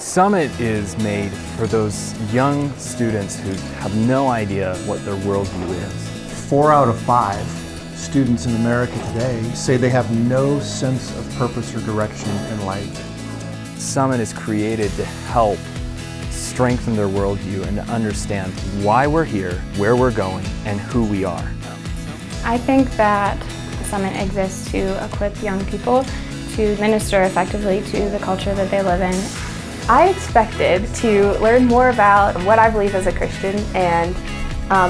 Summit is made for those young students who have no idea what their worldview is. 4 out of 5 students in America today say they have no sense of purpose or direction in life. Summit is created to help strengthen their worldview and to understand why we're here, where we're going, and who we are. I think that the Summit exists to equip young people to minister effectively to the culture that they live in. I expected to learn more about what I believe as a Christian and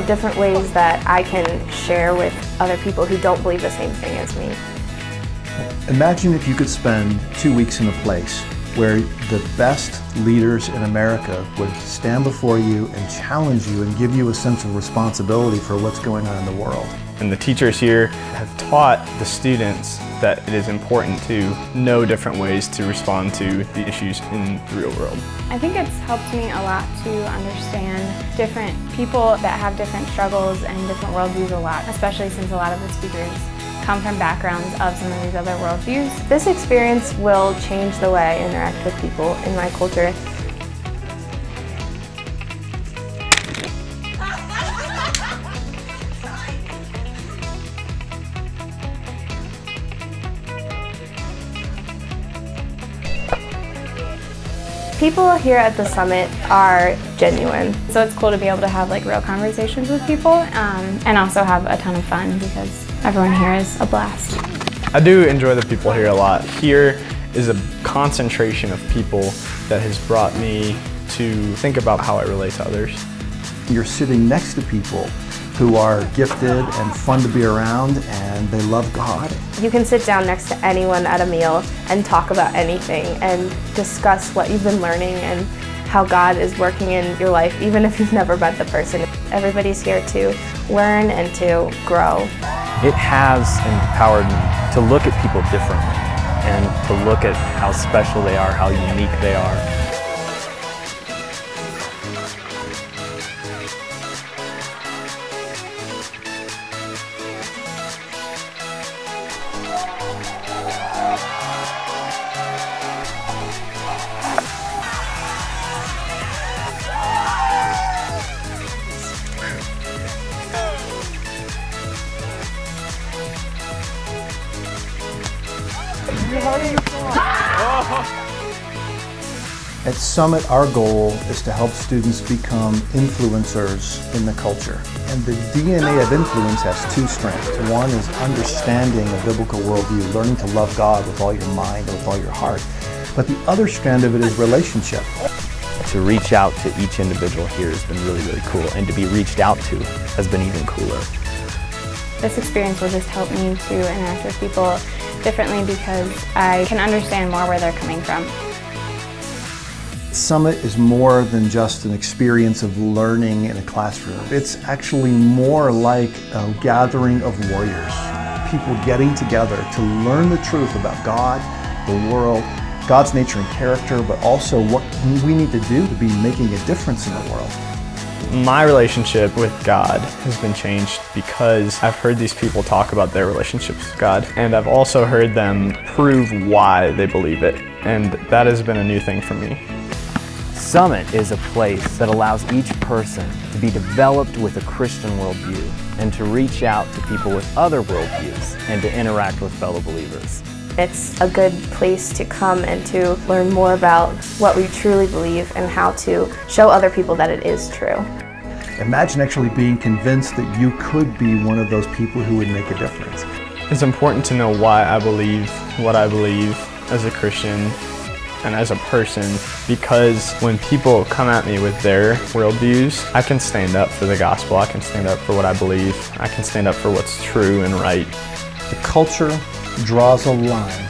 different ways that I can share with other people who don't believe the same thing as me. Imagine if you could spend 2 weeks in a place where the best leaders in America would stand before you and challenge you and give you a sense of responsibility for what's going on in the world. And the teachers here have taught the students that it is important to know different ways to respond to the issues in the real world. I think it's helped me a lot to understand different people that have different struggles and different worldviews a lot, especially since a lot of the speakers come from backgrounds of some of these other worldviews. This experience will change the way I interact with people in my culture. People here at the Summit are genuine, so it's cool to be able to have real conversations with people and also have a ton of fun because everyone here is a blast. I do enjoy the people here a lot. Here is a concentration of people that has brought me to think about how I relate to others. You're sitting next to people who are gifted and fun to be around, and they love God. You can sit down next to anyone at a meal and talk about anything and discuss what you've been learning and how God is working in your life, even if you've never met the person. Everybody's here to learn and to grow. It has empowered me to look at people differently and to look at how special they are, how unique they are. At Summit, our goal is to help students become influencers in the culture. And the DNA of influence has 2 strands. One is understanding a biblical worldview, learning to love God with all your mind and with all your heart. But the other strand of it is relationship. To reach out to each individual here has been really, really cool, and to be reached out to has been even cooler. This experience will just help me to interact with people differently because I can understand more where they're coming from. Summit is more than just an experience of learning in a classroom. It's actually more like a gathering of warriors, people getting together to learn the truth about God, the world, God's nature and character, but also what we need to do to be making a difference in the world. My relationship with God has been changed because I've heard these people talk about their relationships with God, and I've also heard them prove why they believe it, and that has been a new thing for me. Summit is a place that allows each person to be developed with a Christian worldview and to reach out to people with other worldviews and to interact with fellow believers. It's a good place to come and to learn more about what we truly believe and how to show other people that it is true. Imagine actually being convinced that you could be one of those people who would make a difference. It's important to know why I believe what I believe as a Christian and as a person, because when people come at me with their worldviews, I can stand up for the gospel, I can stand up for what I believe, I can stand up for what's true and right. The culture draws a line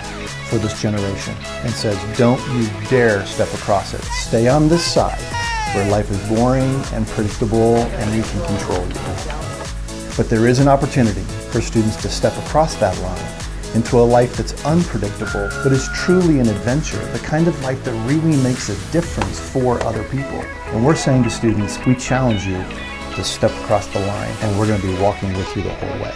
for this generation and says, don't you dare step across it. Stay on this side where life is boring and predictable and we can control you. But there is an opportunity for students to step across that line into a life that's unpredictable, but is truly an adventure, the kind of life that really makes a difference for other people. And we're saying to students, we challenge you to step across the line, and we're going to be walking with you the whole way.